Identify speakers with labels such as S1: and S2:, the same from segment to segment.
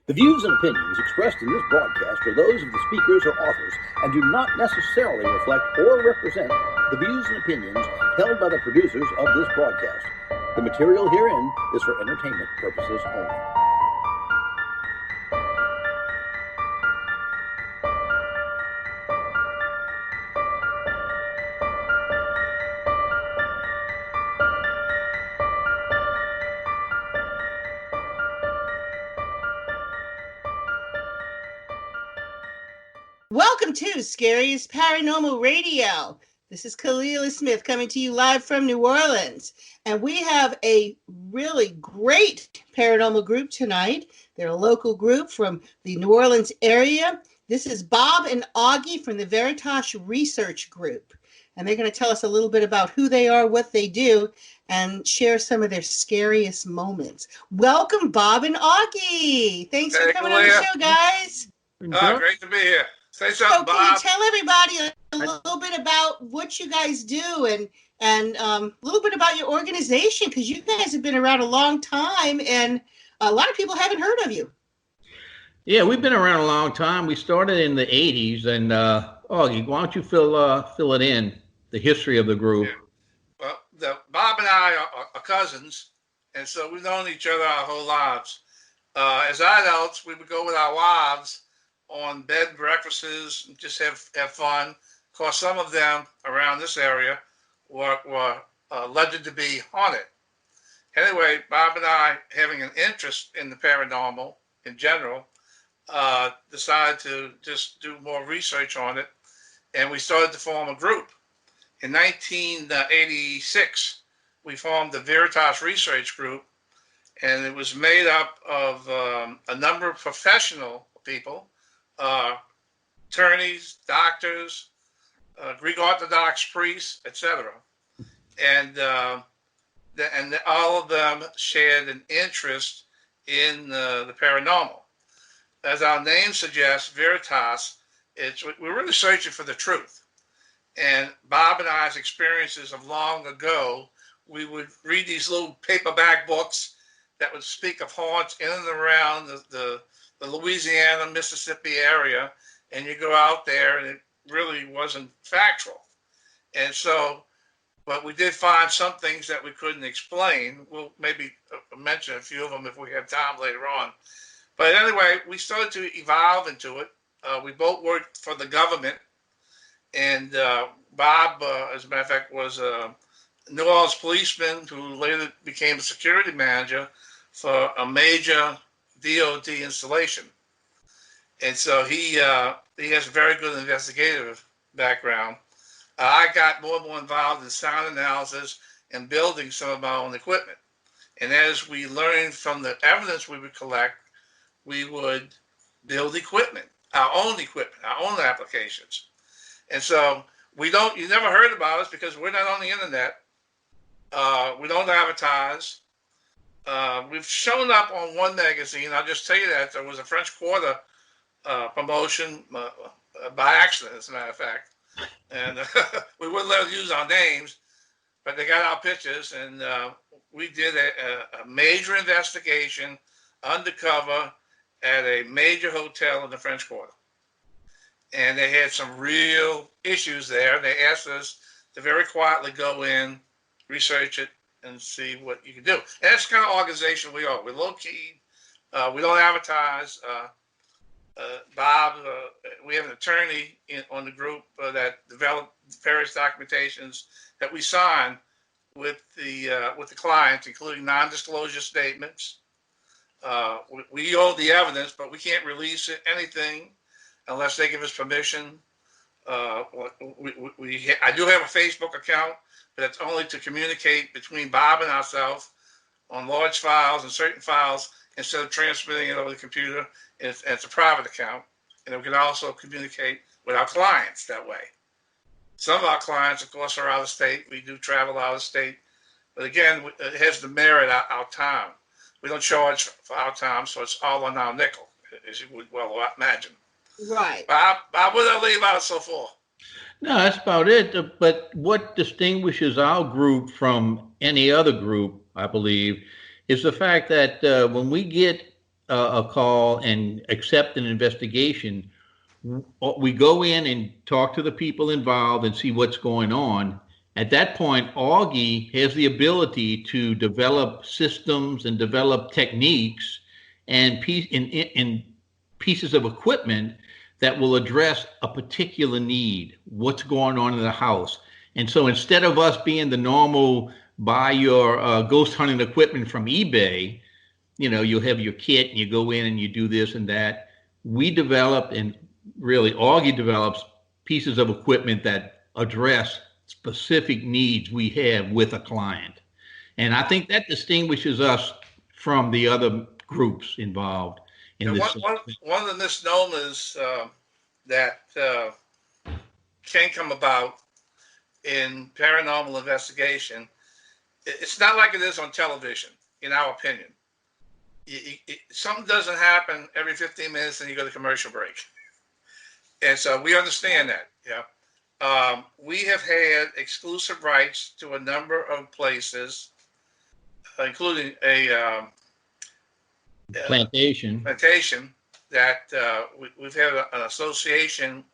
S1: The views and opinions expressed in this broadcast are those of the speakers or authors and do not necessarily reflect or represent the views and opinions held by the producers of this broadcast. The material herein is for entertainment purposes only.
S2: Welcome to Scariest Paranormal Radio. This is Kalila Smith coming to you live from New Orleans. And we have a really great paranormal group tonight. They're a local group from the New Orleans area. This is Bob and Augie from the Veritas Research Group. And they're going to tell us a little bit about who they are, what they do, and share some of their scariest moments. Welcome, Bob and Augie. Thanks for coming on the show, guys.
S3: Great to be here. Say something,
S2: Bob.
S3: Can
S2: you tell everybody a little bit about what you guys do and a little bit about your organization, because you guys have been around a long time and a lot of people haven't heard of you.
S4: Yeah, we've been around a long time. We started in the 80s, and Augie, why don't you fill it in, the history of the group?
S3: Yeah. Well, Bob and I are cousins, and so we've known each other our whole lives. As adults, we would go with our wives on bed and breakfasts and just have fun. Of course, some of them around this area were alleged to be haunted. Anyway, Bob and I, having an interest in the paranormal in general, decided to just do more research on it, and we started to form a group. In 1986, we formed the Veritas Research Group, and it was made up of a number of professional people, attorneys, doctors, Greek Orthodox priests, etc. And all of them shared an interest in the paranormal. As our name suggests, Veritas, we're really searching for the truth. And Bob and I's experiences of long ago, we would read these little paperback books that would speak of haunts in and around the Louisiana, Mississippi area, and you go out there and it really wasn't factual. And so, but we did find some things that we couldn't explain. We'll maybe mention a few of them if we have time later on. But anyway, we started to evolve into it. We both worked for the government, and Bob, as a matter of fact, was a New Orleans policeman who later became a security manager for a major DOD installation. And so he has a very good investigative background. I got more and more involved in sound analysis and building some of my own equipment. And as we learned from the evidence we would collect, we would build equipment, our own applications. And so you never heard about us because we're not on the internet. We don't advertise. We've shown up on one magazine. I'll just tell you that there was a French Quarter promotion by accident, as a matter of fact. And we wouldn't let them use our names, but they got our pictures, and we did a major investigation undercover at a major hotel in the French Quarter. And they had some real issues there. They asked us to very quietly go in, research it, and see what you can do. And that's the kind of organization we are. We're low-key. We don't advertise. Bob, we have an attorney on the group that developed various documentations that we sign with the clients, including non-disclosure statements. We own the evidence, but we can't release anything unless they give us permission. I do have a Facebook account, but that's only to communicate between Bob and ourselves on large files and certain files instead of transmitting it over the computer. It's a private account, and we can also communicate with our clients that way. Some of our clients, of course, are out of state. We do travel out of state, but again, it has to merit our time. We don't charge for our time, so it's all on our nickel, as you would well imagine.
S2: Right.
S3: Bob, what did I leave out so far?
S4: No, that's about it. But what distinguishes our group from any other group, I believe, is the fact that when we get a call and accept an investigation, we go in and talk to the people involved and see what's going on. At that point, Augie has the ability to develop systems and develop techniques and pieces of equipment that will address a particular need, what's going on in the house. And so instead of us being the normal buy your ghost hunting equipment from eBay, you'll have your kit and you go in and you do this and that. We develop, and really Augie develops pieces of equipment that address specific needs we have with a client. And I think that distinguishes us from the other groups involved in this.
S3: One of the misnomers that can come about in paranormal investigation, it's not like it is on television, in our opinion. Something doesn't happen every 15 minutes and you go to commercial break. And so we understand that, yeah. We have had exclusive rights to a number of places, including a
S4: plantation
S3: that we've had an association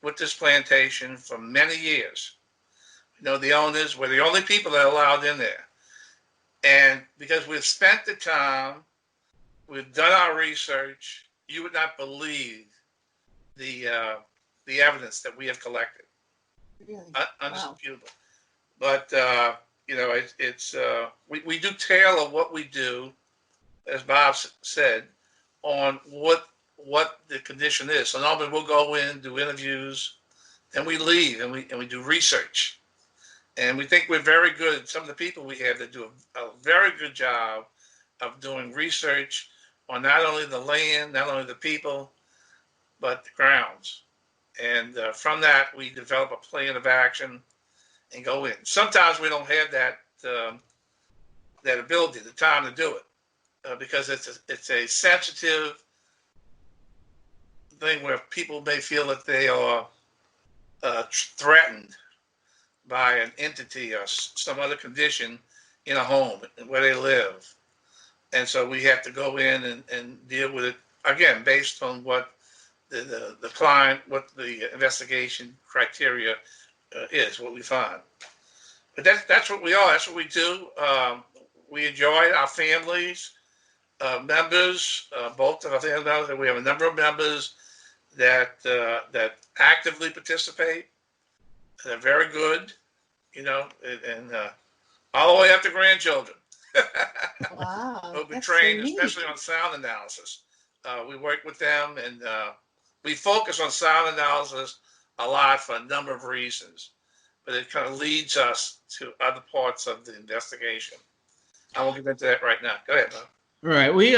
S3: with this plantation for many years. We know the owners, we're the only people that are allowed in there. And because we've spent the time, we've done our research, you would not believe the evidence that we have collected.
S2: Really?
S3: Undisputable. Wow. But we do tailor what we do, as Bob said, on what the condition is. So normally we'll go in, do interviews, then we leave and we do research. And we think we're very good. Some of the people we have that do a very good job of doing research on not only the land, not only the people, but the grounds. And from that, we develop a plan of action and go in. Sometimes we don't have that ability, the time to do it, because it's a sensitive thing where people may feel that they are threatened by an entity or some other condition in a home where they live. And so we have to go in and deal with it, again, based on what the client, what the investigation criteria is, what we find. But that's what we are. That's what we do. We enjoy our families, members, both of our family members. We have a number of members that actively participate. They're very good, and all the way up to grandchildren.
S2: Wow.
S3: We'll be
S2: That's
S3: trained,
S2: so neat.
S3: especially on sound analysis. We work with them, and we focus on sound analysis a lot for a number of reasons, but it kind of leads us to other parts of the investigation. I won't get into that right now. Go ahead, Bob.
S4: All right. We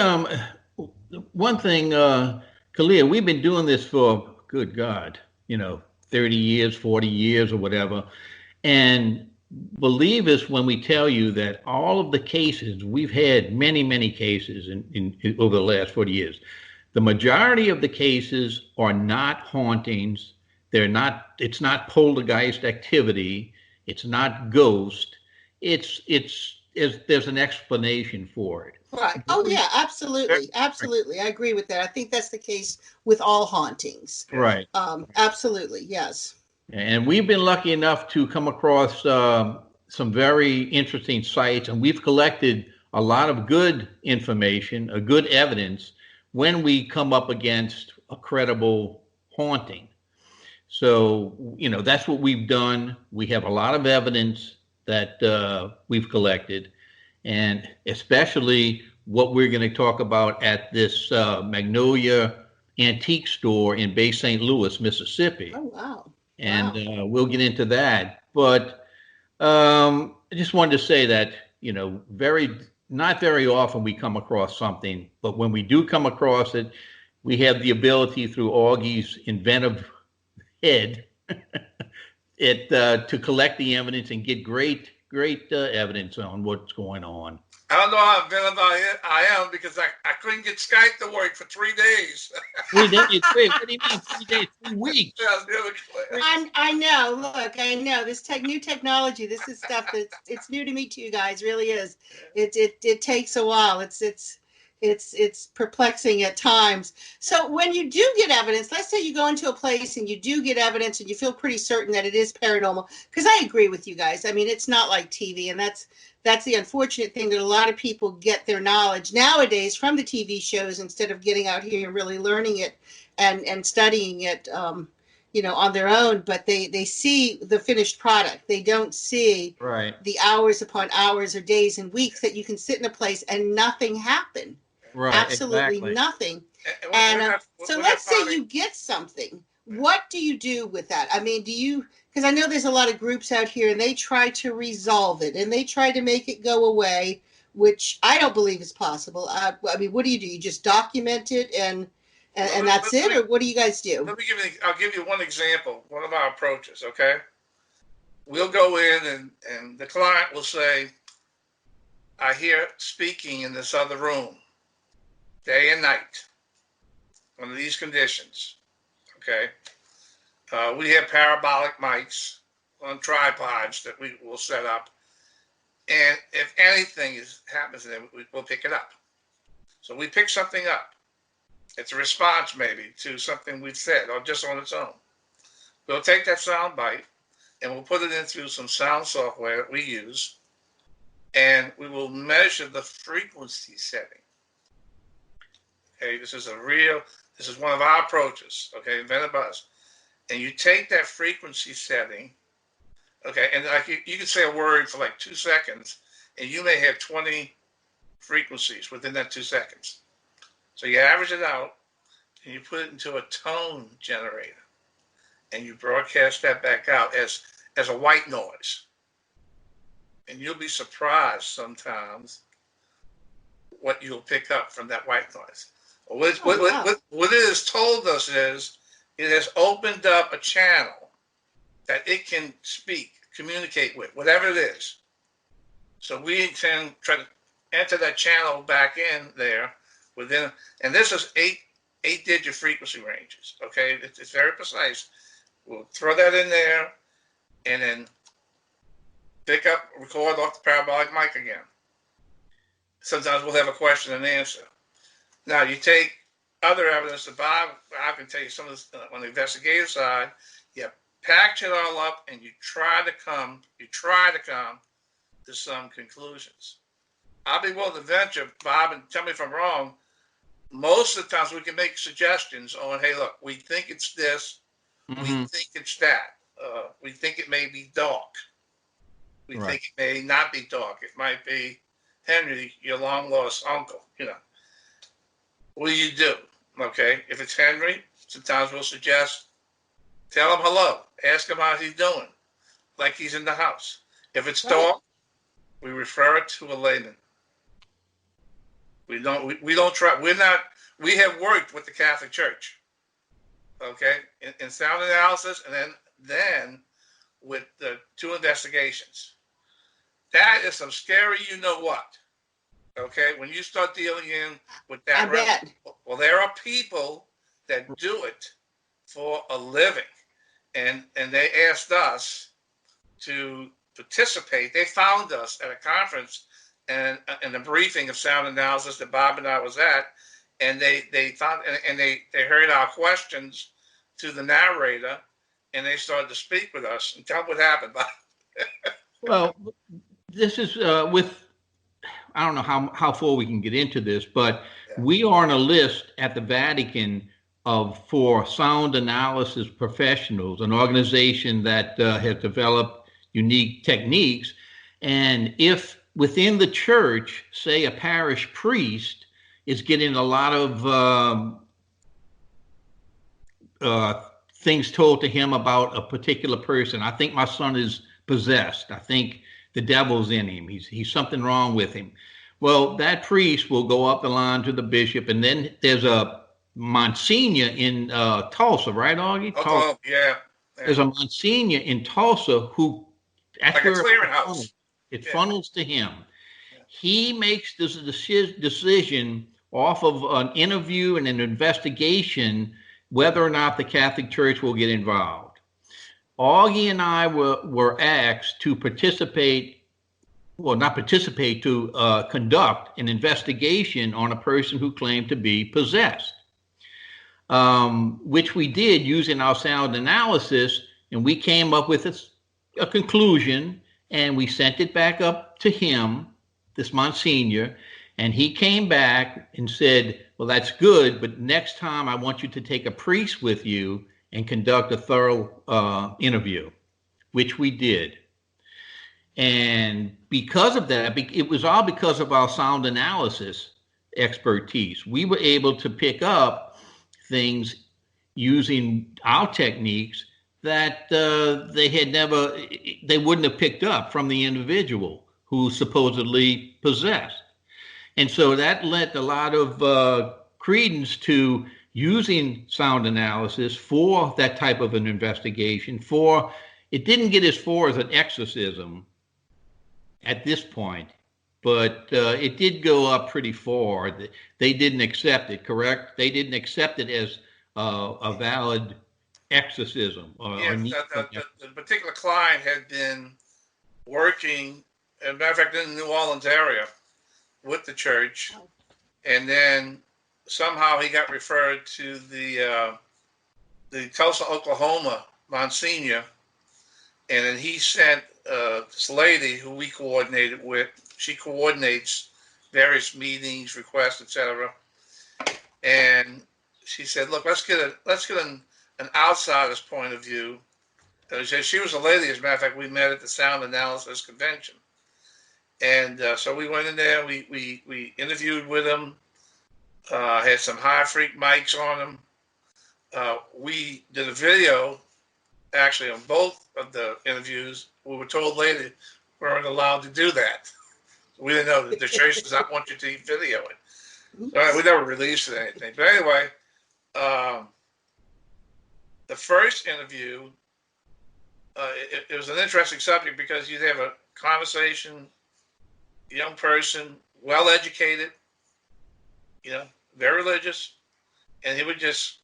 S4: one thing, Kalila, we've been doing this for, good God, 30 years, 40 years or whatever. And believe us when we tell you that all of the cases, we've had many, many cases in over the last 40 years. The majority of the cases are not hauntings. It's not poltergeist activity. It's not ghost. There's an explanation for it.
S2: Right. Oh, yeah, absolutely. Absolutely. I agree with that. I think that's the case with all hauntings.
S4: Right.
S2: Absolutely. Yes.
S4: And we've been lucky enough to come across some very interesting sites, and we've collected a lot of good information, good evidence when we come up against a credible haunting. So, that's what we've done. We have a lot of evidence that we've collected, and especially what we're going to talk about at this Magnolia Antiques store in Bay St. Louis, Mississippi.
S2: Oh, wow.
S4: And we'll get into that. But I just wanted to say that, not very often we come across something, but when we do come across it, we have the ability through Augie's inventive head to collect the evidence and get great evidence on what's going on.
S3: I don't know how inventive I am because I couldn't get Skype to work for 3 days.
S4: 3 days? What do you mean 3 days? 3 weeks?
S2: I know. Look, I know this new technology. This is stuff it's new to me too, guys. Really is. It takes a while. It's it's perplexing at times. So when you do get evidence, let's say you go into a place and you do get evidence and you feel pretty certain that it is paranormal, because I agree with you guys. I mean, it's not like TV, and that's the unfortunate thing, that a lot of people get their knowledge nowadays from the TV shows instead of getting out here and really learning it and studying it, on their own. But they see the finished product. They don't see the hours upon hours or days and weeks that you can sit in a place and nothing happen.
S4: Right,
S2: absolutely
S4: exactly.
S2: Nothing. And so let's say you get something. What do you do with that? I mean, because I know there's a lot of groups out here and they try to resolve it and they try to make it go away, which I don't believe is possible. I mean, what do? You just document it and that's it? Or what do you guys do?
S3: I'll give you one example, one of our approaches, okay? We'll go in and the client will say, I hear speaking in this other room, day and night, under these conditions, okay? We have parabolic mics on tripods that we will set up. And if anything happens to them, we'll pick it up. So we pick something up. It's a response maybe to something we've said or just on its own. We'll take that sound bite and we'll put it into some sound software that we use, and we will measure the frequency setting. Okay, this is one of our approaches, okay, invented by us. And you take that frequency setting, okay, and like you can say a word for like 2 seconds, and you may have 20 frequencies within that 2 seconds. So you average it out, and you put it into a tone generator, and you broadcast that back out as a white noise. And you'll be surprised sometimes what you'll pick up from that white noise. What it has told us is it has opened up a channel that it can speak, communicate with, whatever it is. So we can try to enter that channel back in there within, and this is eight-digit frequency ranges, okay? It's very precise. We'll throw that in there and then record off the parabolic mic again. Sometimes we'll have a question and answer. Now, you take other evidence that Bob can tell you some of this on the investigative side. You package it all up and you try to come to some conclusions. I'll be willing to venture, Bob, and tell me if I'm wrong, most of the times we can make suggestions on, hey, look, we think it's this, we think it's that, we think it may be dark, we think it may not be dark, it might be Henry, your long-lost uncle, What do you do? Okay, if it's Henry, sometimes we'll suggest, tell him hello, ask him how he's doing, like he's in the house. If it's dark, we refer it to a layman. We don't try. We have worked with the Catholic Church, okay, in sound analysis, and then with the 2 investigations. That is some scary, what, okay? When you start dealing in with that, well, there are people that do it for a living, and they asked us to participate. They found us at a conference and in a briefing of sound analysis that Bob and I was at, and they found and they heard our questions to the narrator, and they started to speak with us. And tell them what happened, Bob.
S4: Well, this is with, I don't know how far we can get into this, but we are on a list at the Vatican for sound analysis professionals, an organization that has developed unique techniques. And if within the church, say a parish priest is getting a lot of things told to him about a particular person. I think my son is possessed. I think the devil's in him. He's something wrong with him. Well, that priest will go up the line to the bishop, and then there's a Monsignor in Tulsa, right, Augie?
S3: Oh, yeah.
S4: There's a Monsignor in Tulsa who,
S3: like a clearinghouse.
S4: It funnels to him. He makes this decision off of an interview and an investigation whether or not the Catholic Church will get involved. Augie and I were asked to participate well, not participate, to conduct an investigation on a person who claimed to be possessed, which we did using our sound analysis, and we came up with a conclusion, and we sent it back up to him, this Monsignor, and he came back and said, well, that's good, but next time I want you to take a priest with you and conduct a thorough interview, which we did. And because of that, it was all because of our sound analysis expertise. We were able to pick up things using our techniques that they wouldn't have picked up from the individual who supposedly possessed. And so that lent a lot of credence to using sound analysis for that type of an investigation. It didn't get as far as an exorcism at this point, but it did go up pretty far. They didn't accept it, correct? They didn't accept it as a valid exorcism.
S3: The particular client had been working, as a matter of fact, in the New Orleans area with the church, and then somehow he got referred to the Tulsa, Oklahoma Monsignor, and then he sent this lady who we coordinated with. She coordinates various meetings, requests, etc. And she said, "Look, let's get an outsider's point of view." She was a lady, as a matter of fact, we met at the Sound Analysis Convention. And so we went in there, we interviewed with him, had some high freak mics on him. We did a video, actually, on both of the interviews. We were told later we weren't allowed to do that. We didn't know that the church does not want you to video it. So we never released it or anything. But anyway, the first interview, it was an interesting subject because you'd have a conversation, young person, well-educated, very religious, and he would just,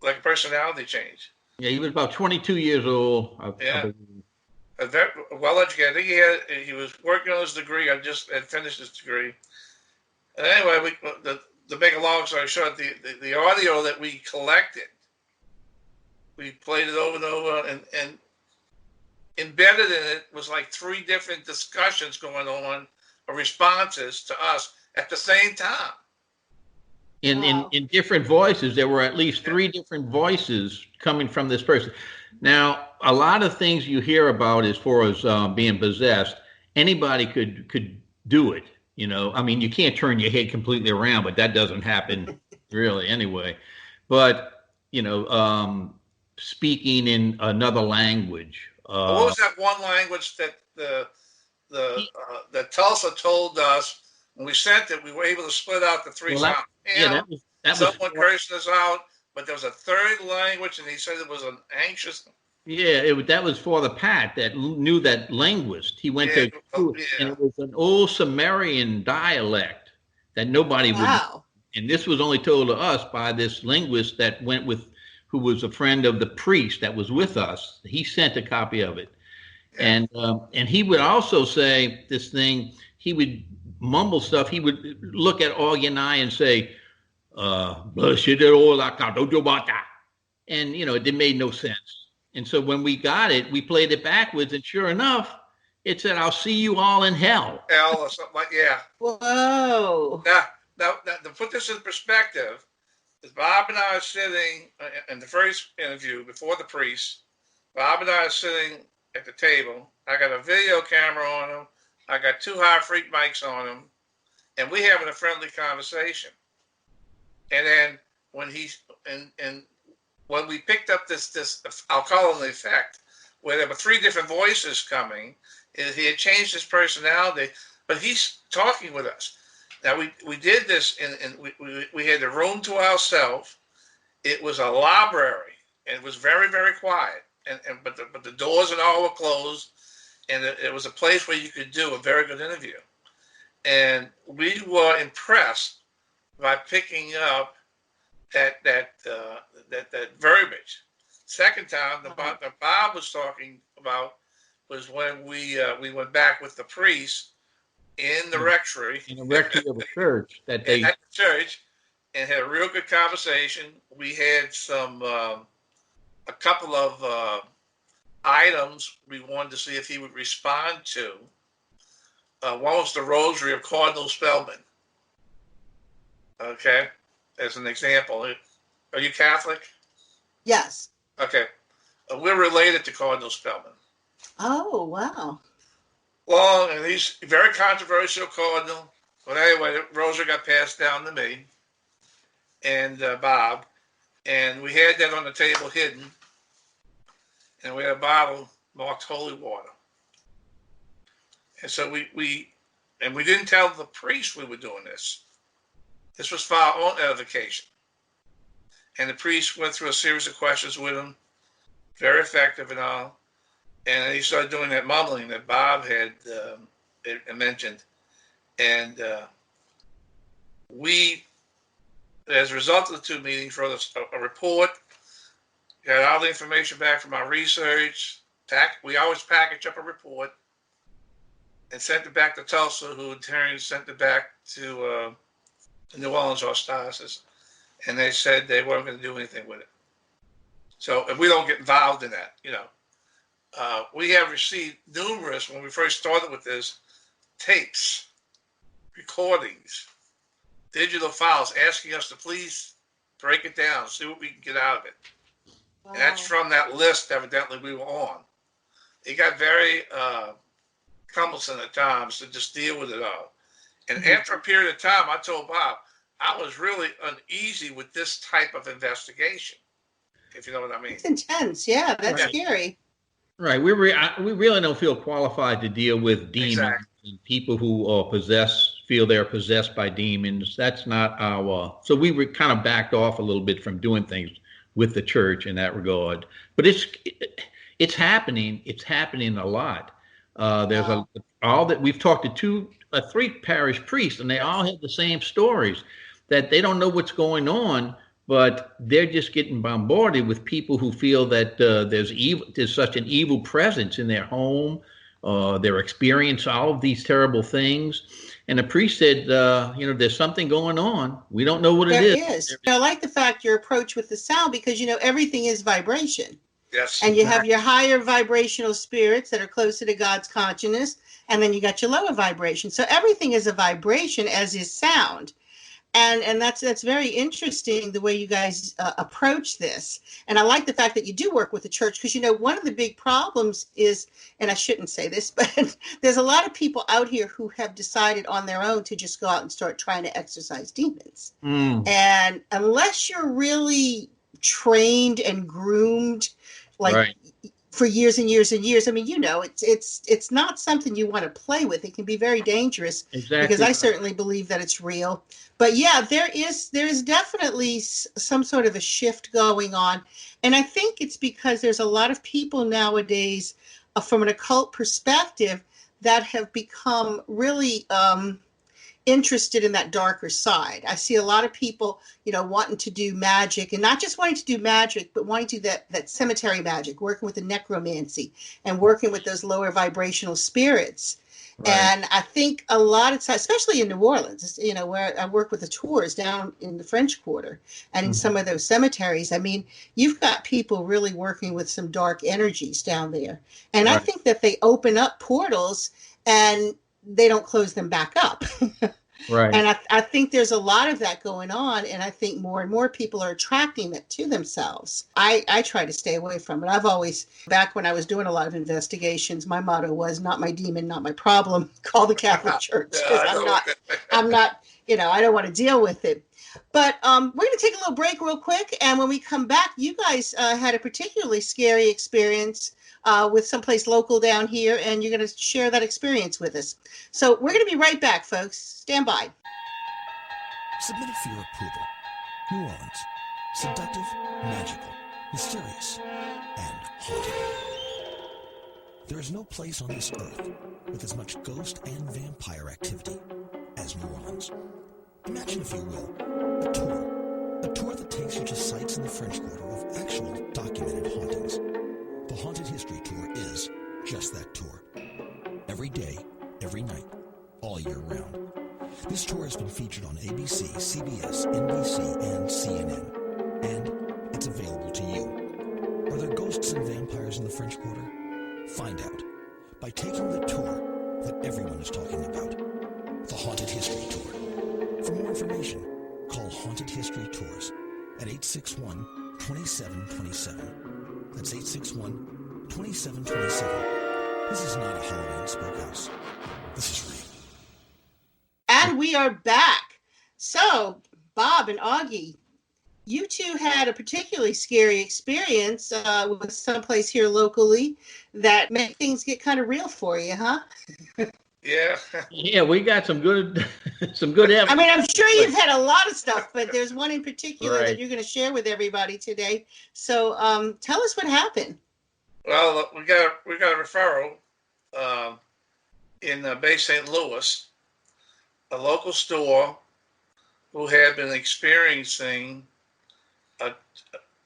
S3: like a personality change.
S4: Yeah, he was about 22 years old.
S3: Very well-educated. I think he was working on his degree. I just had finished his degree. And anyway, to make a long story short, the audio that we collected, we played it over and over, and embedded in it was like 3 different discussions going on, or responses to us at the same time.
S4: In different voices. There were at least 3 different voices coming from this person. Now, a lot of things you hear about as far as being possessed, anybody could do it. I mean, you can't turn your head completely around, but that doesn't happen really anyway. But, speaking in another language.
S3: What was that one language that that Tulsa told us when we sent it? We were able to split out the 3 sounds. Someone cursed us out, but there was a third language, and he said it was an anxious.
S4: Yeah, that was Father Pat that knew that linguist. He went to, and it was an old Sumerian dialect that nobody would. And this was only told to us by this linguist that went with, who was a friend of the priest that was with us. He sent a copy of it. Yeah. And he would also say this thing, he would mumble stuff. He would look at Augie and I and say, and, it made no sense. And so when we got it, we played it backwards, and sure enough, it said, "I'll see you all in hell."
S3: Hell or something like, yeah.
S2: Whoa.
S3: Now, to put this in perspective, Bob and I are sitting in the first interview before the priest. Bob and I are sitting at the table. I got a video camera on him. I got 2 high freak mics on him, and we having a friendly conversation. And then when when we picked up this, I'll call it the effect, where there were 3 different voices coming, he had changed his personality, but he's talking with us. Now we did this, and we had the room to ourselves. It was a library, and it was very, very quiet. But the doors and all were closed, and it was a place where you could do a very good interview. And we were impressed by picking up that verbiage. Second time, the Bob was talking about was when we went back with the priest in the rectory.
S4: In the rectory of a church that they...
S3: At the church, and had a real good conversation. We had a couple of items we wanted to see if he would respond to. One was the Rosary of Cardinal Spellman. Okay, as an example. Are you Catholic?
S2: Yes.
S3: Okay. We're related to Cardinal Spellman.
S2: Oh, wow.
S3: Well, and he's a very controversial cardinal. But anyway, the Rosary got passed down to me and Bob. And we had that on the table hidden. And we had a bottle marked holy water. And so we didn't tell the priest we were doing this. This was for our own edification. And the priest went through a series of questions with him, very effective and all. And he started doing that mumbling that Bob had mentioned. And we, as a result of the two meetings, wrote a report, got all the information back from our research. We always package up a report and sent it back to Tulsa, who in turn sent it back to the New Orleans Archdiocese. And they said they weren't going to do anything with it. So if we don't get involved in that, we have received numerous, when we first started with this, tapes, recordings, digital files asking us to please break it down, see what we can get out of it.
S2: Wow.
S3: And that's from that list, evidently, we were on. It got very cumbersome at times to just deal with it all. And after a period of time, I told Bob, I was really uneasy with this type of investigation, if you know what I mean.
S2: It's intense. Yeah, that's
S4: Right.
S2: scary.
S4: Right. We really don't feel qualified to deal with demons and people who are feel they're possessed by demons. That's not our... So we were kind of backed off a little bit from doing things with the church in that regard. But it's happening. It's happening a lot. There's all that we've talked to three parish priests, and they all have the same stories, that they don't know what's going on, but they're just getting bombarded with people who feel that there's such an evil presence in their home. They're experiencing all of these terrible things. And the priest said, there's something going on. We don't know what it is.
S2: There is. I like the fact your approach with the sound, because, everything is vibration.
S3: Yes.
S2: And you have your higher vibrational spirits that are closer to God's consciousness, and then you got your lower vibration. So everything is a vibration, as is sound. And that's very interesting, the way you guys approach this. And I like the fact that you do work with the church, because, one of the big problems is, and I shouldn't say this, but there's a lot of people out here who have decided on their own to just go out and start trying to exorcise demons. And unless you're really trained and groomed,
S4: right,
S2: for years and years and years, it's not something you want to play with. It can be very dangerous.
S4: Exactly.
S2: Because I certainly believe that it's real. But yeah, there is definitely some sort of a shift going on. And I think it's because there's a lot of people nowadays, from an occult perspective, that have become really interested in that darker side. I see a lot of people, wanting to do magic, and not just wanting to do magic, but wanting to do that cemetery magic, working with the necromancy and working with those lower vibrational spirits. Right. And I think a lot of times, especially in New Orleans, where I work with the tours down in the French Quarter and in some of those cemeteries, you've got people really working with some dark energies down there. And right. I think that they open up portals and they don't close them back up.
S4: Right.
S2: And I think there's a lot of that going on. And I think more and more people are attracting that to themselves. I try to stay away from it. I've always, back when I was doing a lot of investigations, my motto was, not my demon, not my problem. Call the Catholic Church. Because I'm not, I don't want to deal with it. But we're going to take a little break real quick. And when we come back, you guys had a particularly scary experience with someplace local down here, and you're going to share that experience with us. So we're going to be right back, folks. Stand by.
S5: Submitted for your approval. New Orleans. Seductive, magical, mysterious, and haunting. There is no place on this earth with as much ghost and vampire activity as New Orleans. Imagine, if you will, a tour that takes you to sites in the French Quarter of actual documented hauntings. The Haunted History Tour is just that tour. Every day, every night, all year ghosts and vampires in the French Quarter? Find out by taking the tour that everyone is talking about, the Haunted History Tour. For more information, call Haunted History Tours at 861-2727. That's 861-2727. This is not a Halloween spookhouse. This is real.
S2: And we are back. So, Bob and Augie, you two had a particularly scary experience with someplace here locally that made things get kind of real for you, huh?
S3: Yeah.
S4: Yeah, we got some good evidence.
S2: I mean, I'm sure you've had a lot of stuff, but there's one in particular
S4: Right.
S2: that you're going to share with everybody today. So, tell us what happened.
S3: Well, we got a referral in Bay St. Louis, a local store who had been experiencing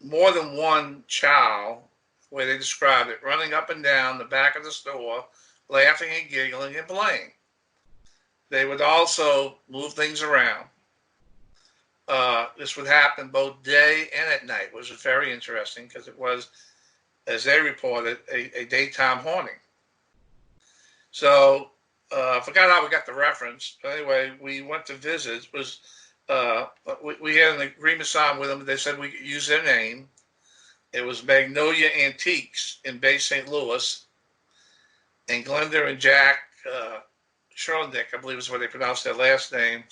S3: more than one child, where they described it, running up and down the back of the store, laughing and giggling and playing. They would also move things around. This would happen both day and at night, which was very interesting because it was, as they reported, a daytime haunting. So I forgot how we got the reference. But anyway, we went to visit. We had an agreement signed with them. They said we could use their name. It was Magnolia Antiques in Bay St. Louis. And Glenda and Jack Sherlnick, I believe is what they pronounced their last name,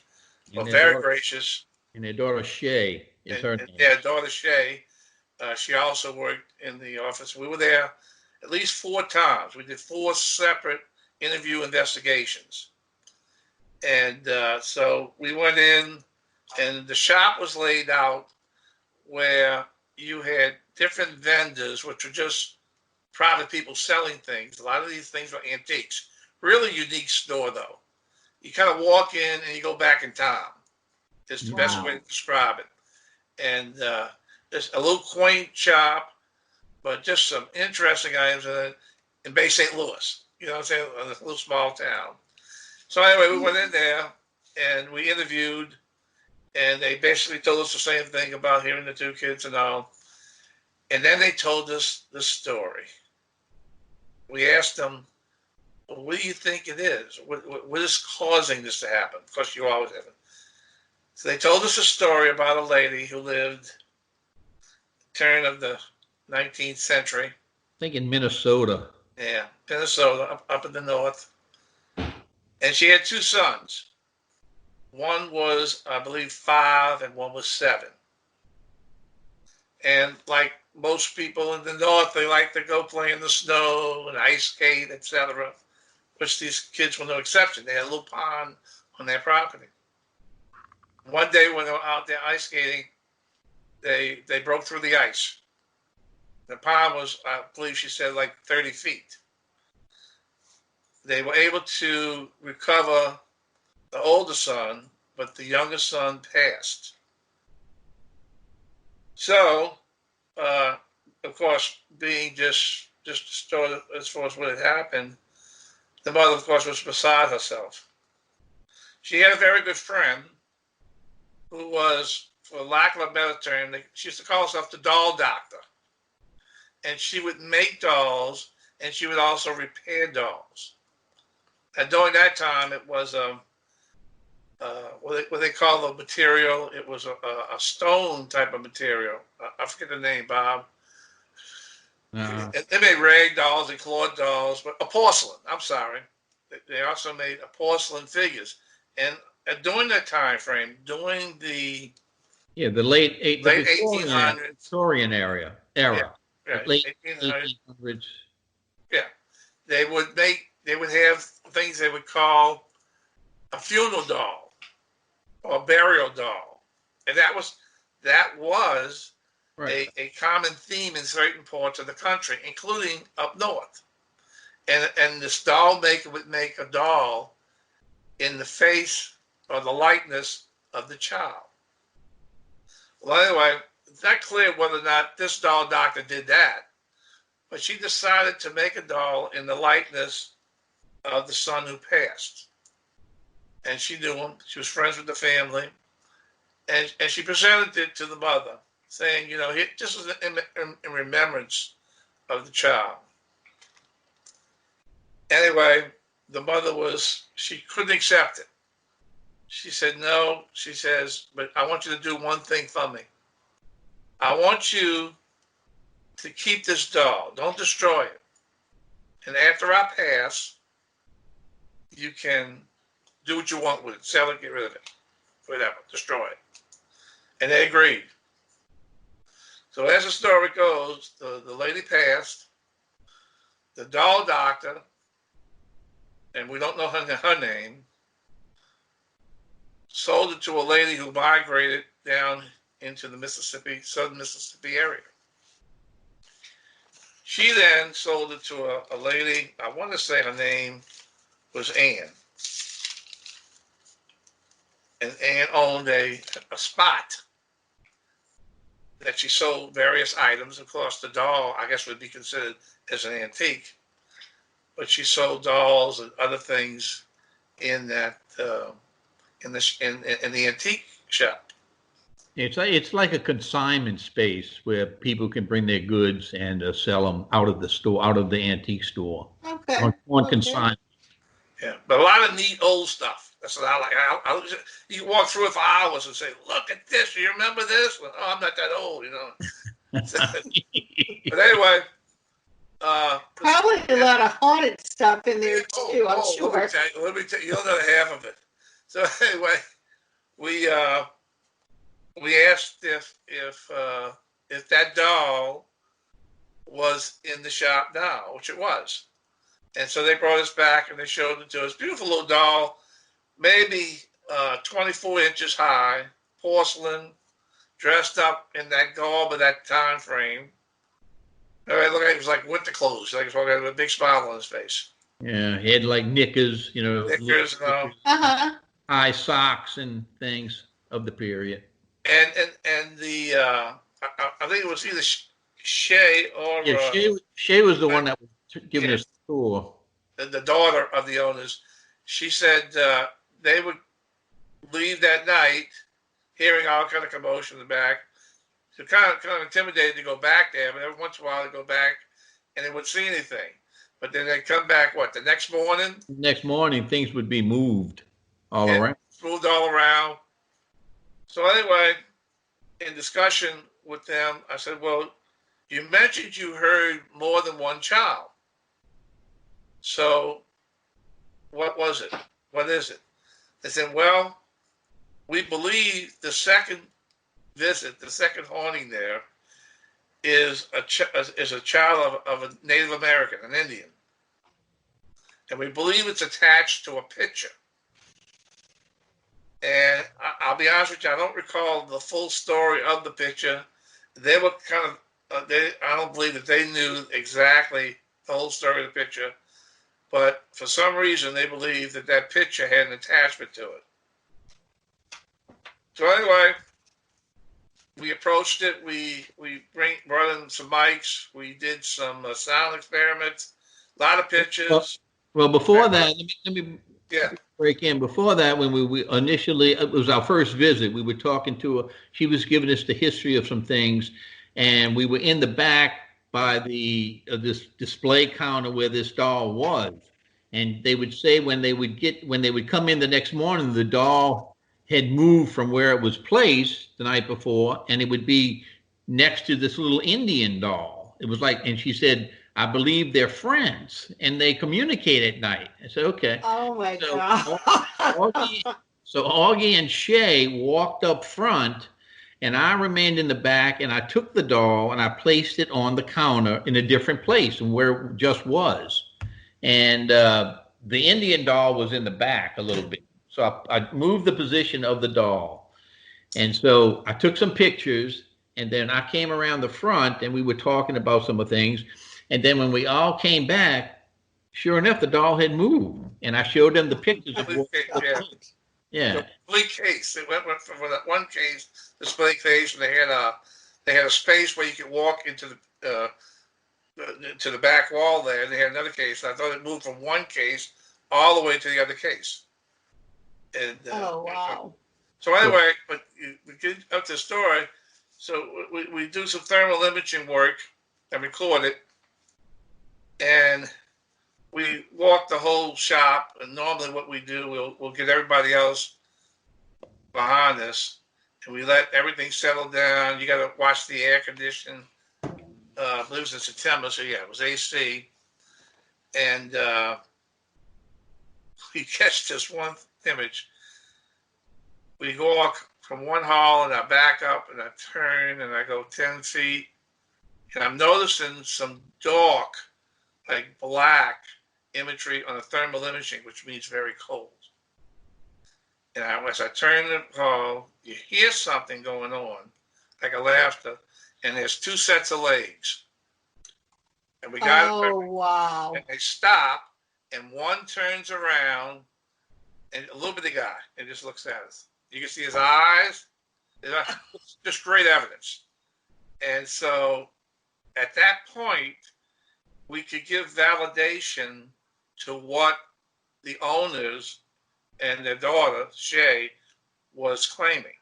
S3: were very gracious.
S4: And their daughter Shay is her name.
S3: Yeah, daughter Shay. She also worked in the office. We were there at least 4 times. We did 4 separate interview investigations. And so we went in, and the shop was laid out where you had different vendors, which were just private people selling things. A lot of these things were antiques. Really unique store, though. You kind of walk in and you go back in time. It's the best way to describe it. And just a little quaint shop, but just some interesting items in Bay St. Louis. You know what I'm saying? In a little small town. So anyway, we went in there and we interviewed, and they basically told us the same thing about hearing the 2 kids and all. And then they told us the story. We asked them, well, what do you think it is? What is causing this to happen? Of course, you always have it. So they told us a story about a lady who lived turn of the 19th century.
S4: I think in Minnesota.
S3: Yeah, Minnesota, up in the north. And she had 2 sons. One was, I believe, 5, and one was 7. And like most people in the north, they like to go play in the snow and ice skate, etc., which these kids were no exception. They had a little pond on their property. One day when they were out there ice skating, they broke through the ice. The pond was, I believe she said, like 30 feet. They were able to recover the older son, but the younger son passed. So, of course, being just a story as far as what had happened, the mother, of course, was beside herself. She had a very good friend who was, for lack of a better term, she used to call herself the doll doctor. And she would make dolls, and she would also repair dolls. And during that time, it was what they call the material. It was a stone type of material. I forget the name, Bob. They made rag dolls and claw dolls, but a porcelain. I'm sorry. They also made a porcelain figures. And during that time frame, during the
S4: late
S3: 1800s,
S4: Victorian era.
S3: Yeah,
S4: Late
S3: 1800s. Yeah, they would have things they would call a funeral doll or a burial doll, and that was right. a common theme in certain parts of the country, including up north. And this doll maker would make a doll in the face or the likeness of the child. Well, anyway, it's not clear whether or not this doll doctor did that, but she decided to make a doll in the likeness of the son who passed. And she knew him. She was friends with the family. And she presented it to the mother, saying, this is in remembrance of the child. Anyway, the mother she couldn't accept it. She said, no, she says, but I want you to do one thing for me. I want you to keep this doll. Don't destroy it. And after I pass, you can do what you want with it. Sell it, get rid of it. Whatever, destroy it. And they agreed. So as the story goes, the lady passed, the doll doctor, and we don't know her name, sold it to a lady who migrated down into the southern Mississippi area. She then sold it to a lady, I want to say her name was Ann. And Ann owned a spot that she sold various items. Of course, the doll, I guess, would be considered as an antique. But she sold dolls and other things in that in the antique shop.
S4: It's like a consignment space where people can bring their goods and sell them out of the store, out of the antique store.
S2: Okay.
S4: On consignment.
S3: Yeah, but a lot of neat old stuff. That's what I like. You can walk through it for hours and say, "Look at this. You remember this?" Well, oh, I'm not that old, you know. But anyway,
S2: probably a lot of haunted stuff in there too. I'm sure.
S3: Let me tell you, you'll know half of it. So anyway, we asked if that doll was in the shop now, which it was. And so they brought us back and they showed it to us. Beautiful little doll, maybe 24 inches high, porcelain, dressed up in that garb of that time frame. It looked like it was like winter clothes. Like he had a big smile on his face.
S4: Yeah, he had like knickers,
S3: Knickers,
S4: high socks and things of the period.
S3: And the I think it was either Shay or
S4: Shay was the one that was giving us the tour.
S3: The daughter of the owners. She said they would leave that night, hearing all kind of commotion in the back. So kind of intimidated to go back there, but every once in a while they go back and they wouldn't see anything. But then they'd come back, the next morning?
S4: Next morning, things would be moved all around.
S3: Moved all around. So anyway, in discussion with them, I said, well, you mentioned you heard more than one child. So what was it? What is it? They said, well, we believe the second visit, the second haunting there, is a child of a Native American, an Indian. And we believe it's attached to a picture. And I'll be honest with you, I don't recall the full story of the picture. They were kind of, I don't believe that they knew exactly the whole story of the picture. But for some reason, they believed that picture had an attachment to it. So anyway, we approached it. We brought in some mics. We did some sound experiments. A lot of pictures.
S4: Well, before that, let me
S3: yeah.
S4: break in. Before that, when we initially, it was our first visit, we were talking to her. She was giving us the history of some things, and we were in the back by this display counter where this doll was. And they would say when they would come in the next morning, the doll had moved from where it was placed the night before, and it would be next to this little Indian doll. It was like, and she said, I believe they're friends and they communicate at night. I said, okay.
S2: Oh my God.
S4: So Augie and Shay walked up front and I remained in the back, and I took the doll and I placed it on the counter in a different place and where it just was. And the Indian doll was in the back a little bit. So I moved the position of the doll. And so I took some pictures, and then I came around the front and we were talking about some of the things. And then when we all came back, sure enough, the doll had moved. And I showed them the pictures of what yeah.
S3: Complete case. They went from that one case, display case, and they had a space where you could walk into the back wall there. And they had another case. And I thought it moved from one case all the way to the other case. And,
S2: oh wow!
S3: So anyway, but we get up to the story. So we do some thermal imaging work and record it. And we walk the whole shop, and normally what we do, we'll get everybody else behind us, and we let everything settle down. You got to watch the air condition. I believe it was in September, so yeah, it was AC. And we catch this one image. We walk from one hall, and I back up, and I turn, and I go 10 feet, and I'm noticing some dark, like black imagery on the thermal imaging, which means very cold. And as I turn the hall, you hear something going on, like a laughter, and there's two sets of legs. And we got
S2: wow.
S3: And they stop, and one turns around, and a little bitty guy, and just looks at us. You can see his eyes. It's just great evidence. And so at that point, we could give validation to what the owners and their daughter, Shay, was claiming.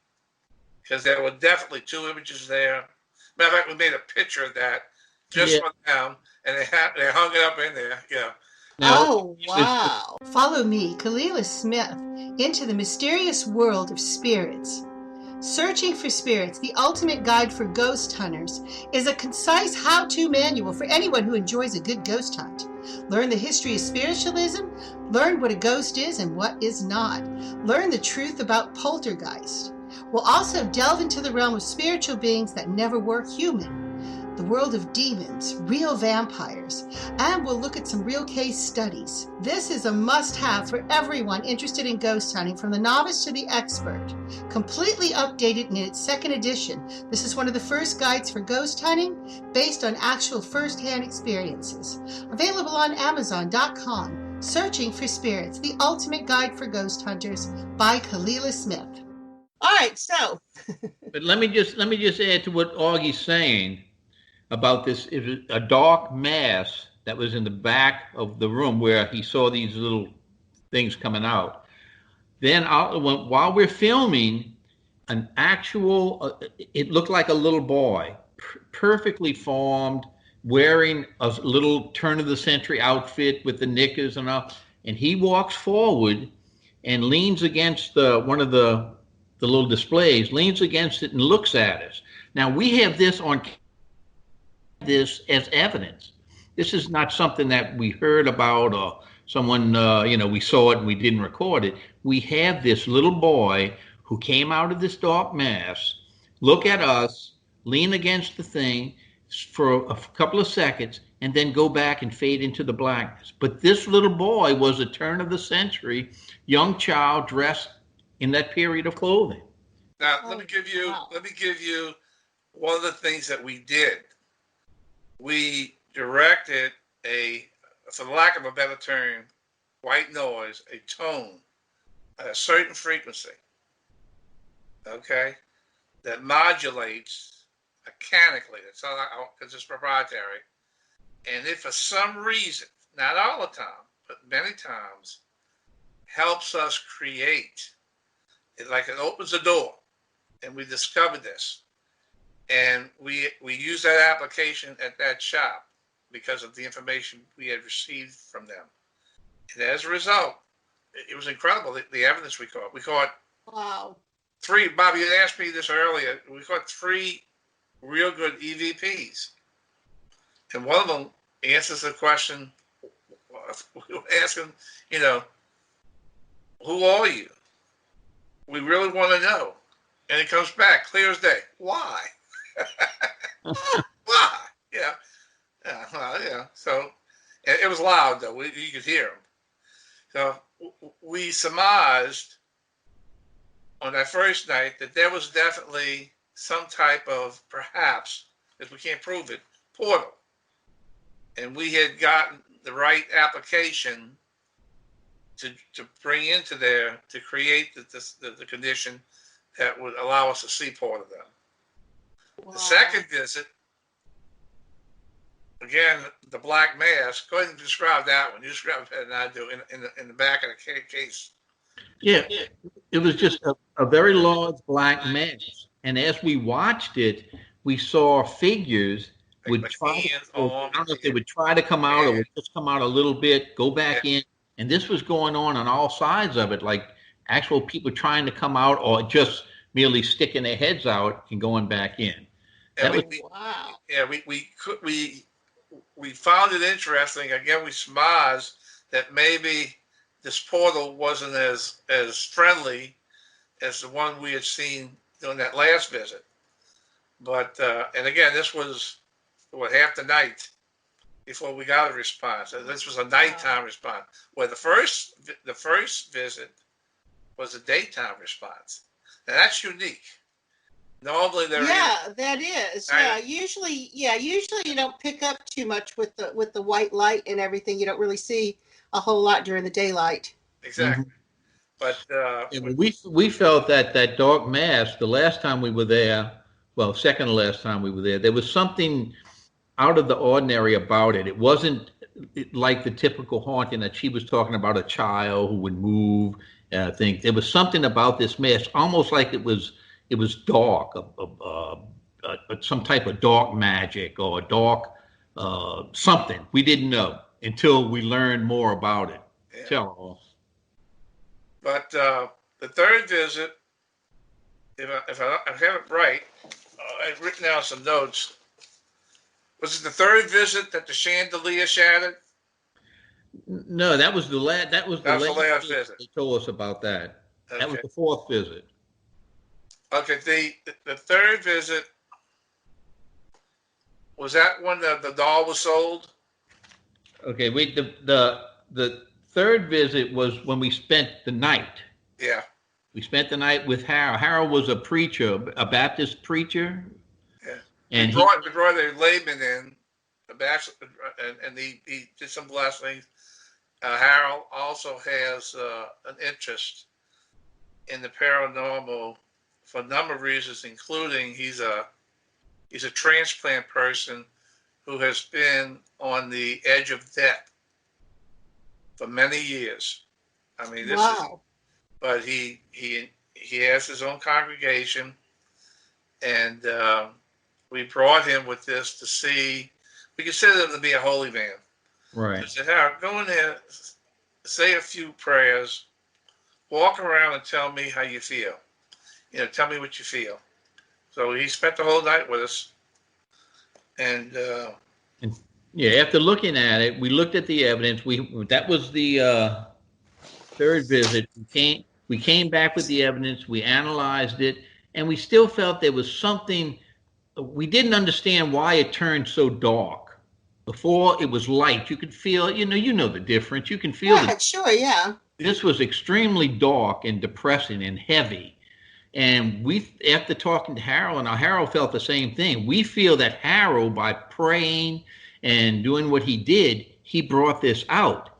S3: Because there were definitely two images there. Matter of fact, we made a picture of that just for them, and they hung it up in there. Yeah.
S2: Oh, wow. Follow me, Kalila Smith, into the mysterious world of spirits. Searching for Spirits, the ultimate guide for ghost hunters, is a concise how-to manual for anyone who enjoys a good ghost hunt. Learn the history of spiritualism, learn what a ghost is and what is not. Learn the truth about poltergeist. We'll also delve into the realm of spiritual beings that never were human, the world of demons, real vampires, and we'll look at some real case studies. This is a must-have for everyone interested in ghost hunting, from the novice to the expert. Completely updated in its second edition, this is one of the first guides for ghost hunting based on actual first-hand experiences. Available on Amazon.com. Searching for Spirits, the ultimate guide for ghost hunters, by Kalila Smith. All right, so.
S4: But let me just add to what Augie's saying about this. It was a dark mass that was in the back of the room where he saw these little things coming out. Then while we're filming, an actual, it looked like a little boy, perfectly formed, wearing a little turn-of-the-century outfit with the knickers and all. And he walks forward and leans against one of the little displays, leans against it and looks at us. Now, we have this as evidence. This is not something that we heard about or someone, we saw it and we didn't record it. We have this little boy who came out of this dark mass, look at us, lean against the thing for a couple of seconds, and then go back and fade into the blackness. But this little boy was a turn of the century young child dressed in that period of clothing.
S3: Now, let me give you one of the things that we did. We directed for the lack of a better term, white noise, a tone at a certain frequency, okay, that modulates mechanically. That's all, because it's proprietary. And if for some reason, not all the time, but many times, helps us create, it opens a door. And we discovered this. And we used that application at that shop because of the information we had received from them. And as a result, it was incredible, the evidence we caught. We caught three, Bobby, you asked me this earlier, we caught 3 real good EVPs. And one of them answers the question, we were asking, who are you? We really want to know. And it comes back clear as day. Why? Why? Yeah. So it was loud, though. You could hear them. So we surmised on that first night that there was definitely some type of, perhaps, if we can't prove it, portal. And we had gotten the right application to bring into there to create the condition that would allow us to see part of them. Wow. The second visit, again, the black mass. Go ahead and describe that one. You describe it better than I do in the back of the case.
S4: Yeah, it was just a very large black mass. And as we watched it, we saw figures would
S3: like
S4: try to,
S3: hands,
S4: I
S3: arms.
S4: don't know if they would try to come out or would just come out a little bit, go back in. And this was going on all sides of it, like actual people trying to come out or just merely sticking their heads out and going back in.
S3: And
S2: wow.
S3: Yeah, we found it interesting. Again, we surmised that maybe this portal wasn't as friendly as the one we had seen during that last visit. But and again, this was half the night before we got a response. And this was a nighttime response. Where the first visit was a daytime response. Now that's unique. Normally
S2: that is. Usually you don't pick up too much with the white light and everything. You don't really see a whole lot during the daylight.
S3: Exactly.
S4: Mm-hmm. But we felt that dark mass the last time we were there, well, second to last time we were there was something out of the ordinary about it. It wasn't like the typical haunting that she was talking about, a child who would move. I think there was something about this mass, almost like it was dark, some type of dark magic or dark something. We didn't know until we learned more about it. Yeah. Tell us.
S3: But the third visit, if I have it right, I've written down some notes. Was it the third visit that the chandelier shattered?
S4: No, that was the last. That was the last
S3: visit.
S4: They told us about that. Okay. That was the fourth visit.
S3: Okay, the third visit, was that when the doll was sold? Okay,
S4: wait. The third visit was when we spent the night.
S3: Yeah.
S4: We spent the night with Harold. Harold was a preacher, a Baptist preacher.
S3: Yeah. And we brought a layman in, a bachelor, and he did some blessings. Harold also has an interest in the paranormal for a number of reasons, including he's a transplant person who has been on the edge of death for many years. I mean, but he has his own congregation, and we brought him with this to see. We consider him to be a holy man.
S4: Right.
S3: I said, Harold, go in there, say a few prayers, walk around and tell me how you feel. Tell me what you feel. So he spent the whole night with us. And
S4: after looking at it, we looked at the evidence. That was the third visit. We came back with the evidence. We analyzed it, and we still felt there was something. We didn't understand why it turned so dark. Before it was light. You could feel, you know the difference. You can feel it.
S2: Sure, yeah.
S4: This was extremely dark and depressing and heavy. And after talking to Harold, and Harold felt the same thing. We feel that Harold, by praying and doing what he did, he brought this out.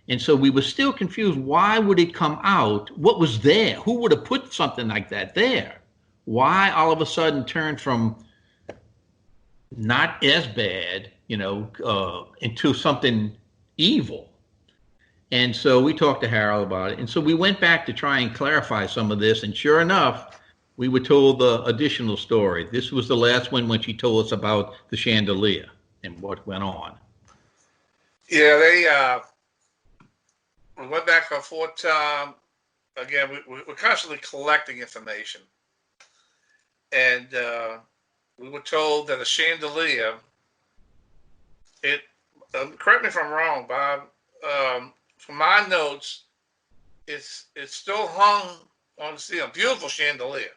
S4: And so we were still confused. Why would it come out? What was there? Who would have put something like that there? Why all of a sudden turn from not as bad, into something evil? And so we talked to Harold about it. And so we went back to try and clarify some of this. And sure enough, we were told the additional story. This was the last one when she told us about the chandelier and what went on.
S3: Yeah, we went back a fourth time. Again, we're constantly collecting information. And we were told that a chandelier, correct me if I'm wrong, Bob, from my notes, it's still hung on the ceiling. Beautiful chandelier.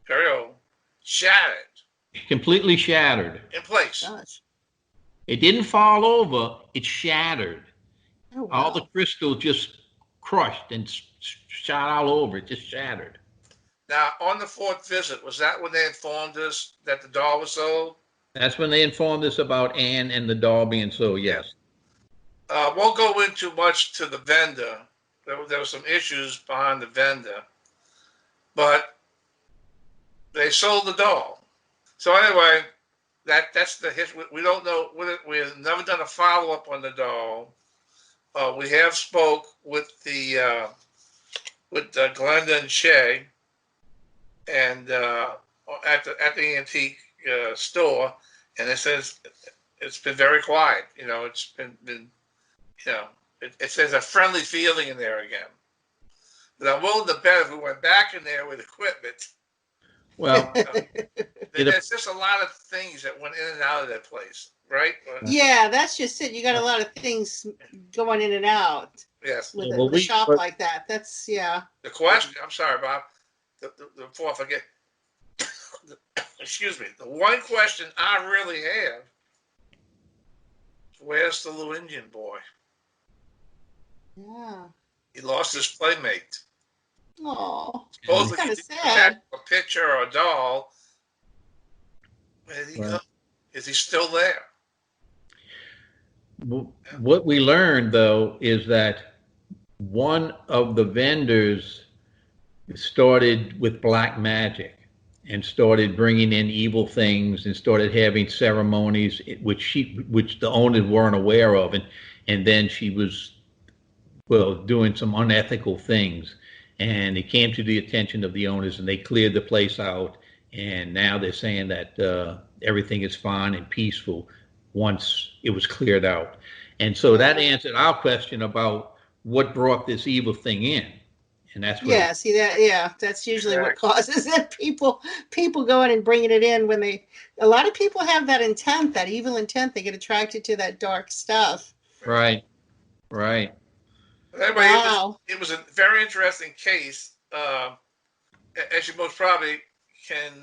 S3: Very old. Shattered.
S4: Completely shattered.
S3: In place.
S2: Gosh.
S4: It didn't fall over. It shattered.
S2: Oh, wow.
S4: All the crystal just crushed and shot all over. It just shattered.
S3: Now, on the fourth visit, was that when they informed us that the doll was sold?
S4: That's when they informed us about Anne and the doll being sold, yes.
S3: Won't go into much to the vendor. There were some issues behind the vendor. But they sold the doll. So anyway, that's the history. We don't know. We have never done a follow-up on the doll. We have spoke with Glenda and Shay, and at the antique store, And it says it's been very quiet. It's been it says a friendly feeling in there again. But I'm willing to bet if we went back in there with equipment,
S4: Well,
S3: there's just a lot of things that went in and out of that place, right?
S2: Yeah, that's just it. You got a lot of things going in and out
S3: Yes.
S2: with,
S4: Yeah, well,
S2: with a shop like that. That's, yeah.
S3: The question, I'm sorry, Bob, before I forget, excuse me, the one question I really have, where's the little Indian boy?
S2: Yeah.
S3: He lost his playmate.
S2: Oh,
S3: Supposedly
S2: kind
S3: he
S2: of sad.
S3: had a picture or a doll. Where did he go? Is he still there?
S4: What we learned, though, is that one of the vendors started with black magic and started bringing in evil things and started having ceremonies which the owners weren't aware of, and then she was doing some unethical things, and it came to the attention of the owners, and they cleared the place out, and now they're saying that everything is fine and peaceful once it was cleared out. And so that answered our question about what brought this evil thing in. And that's what
S2: that's usually what causes it. People going and bringing it in when a lot of people have that intent, that evil intent. They get attracted to that dark stuff.
S4: Right.
S3: Anyway,
S2: Wow.
S3: it was a very interesting case. As you most probably can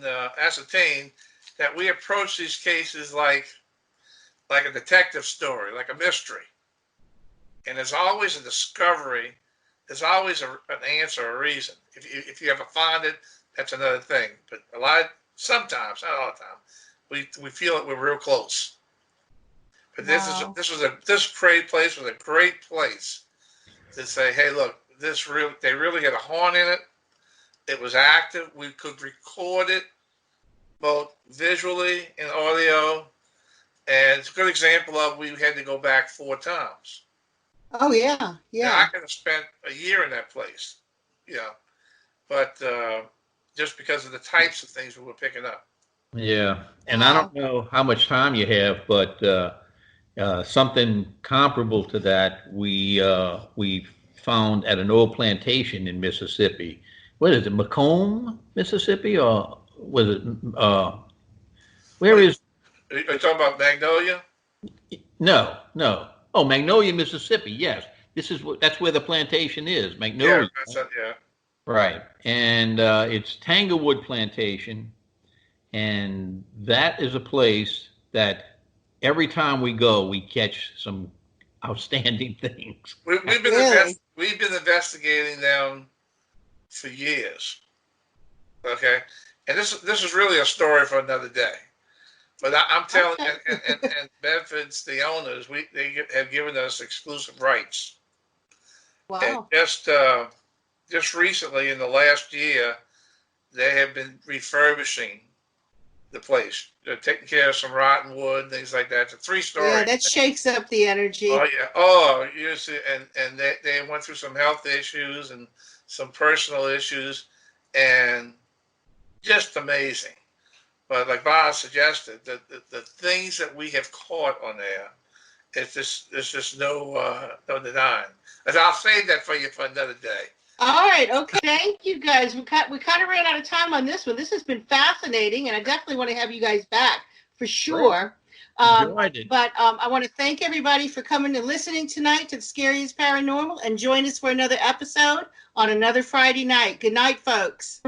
S3: ascertain, that we approach these cases like a detective story, like a mystery. And there's always a discovery. There's always an answer, a reason. If you ever find it, that's another thing. But sometimes, not all the time, we feel that we're real close. But this place was a great place to say, hey, look, they really had a haunt in it. It was active. We could record it both visually and audio. And it's a good example of we had to go back 4 times.
S2: Oh, yeah.
S3: Now, I could have spent a year in that place, but just because of the types of things we were picking up.
S4: Yeah, and I don't know how much time you have, but something comparable to that we found at an old plantation in Mississippi. What is it, Macomb, Mississippi, or was it? Where is?
S3: Are you talking about Magnolia?
S4: No. Oh, Magnolia, Mississippi. Yes, that's where the plantation is, Magnolia.
S3: Yeah.
S4: Right, and it's Tanglewood Plantation, and that is a place that every time we go, we catch some outstanding things.
S3: We've been investigating them for years. Okay, and this is really a story for another day. But I'm telling you, and Bedford's the owners, they have given us exclusive rights.
S2: Wow.
S3: And just recently, in the last year, they have been refurbishing the place. They're taking care of some rotten wood, things like that. It's a 3-story.
S2: Yeah, that shakes up the energy.
S3: Oh, yeah. Oh, you see, and they went through some health issues and some personal issues, and just amazing. But like Bob suggested, the things that we have caught on there, there's just no denying. And I'll save that for you for another day.
S2: All right. Okay. Thank you, guys. We kind of ran out of time on this one. This has been fascinating, and I definitely want to have you guys back for sure.
S4: Enjoyed it.
S2: But I want to thank everybody for coming and listening tonight to the Scariest Paranormal, and join us for another episode on another Friday night. Good night, folks.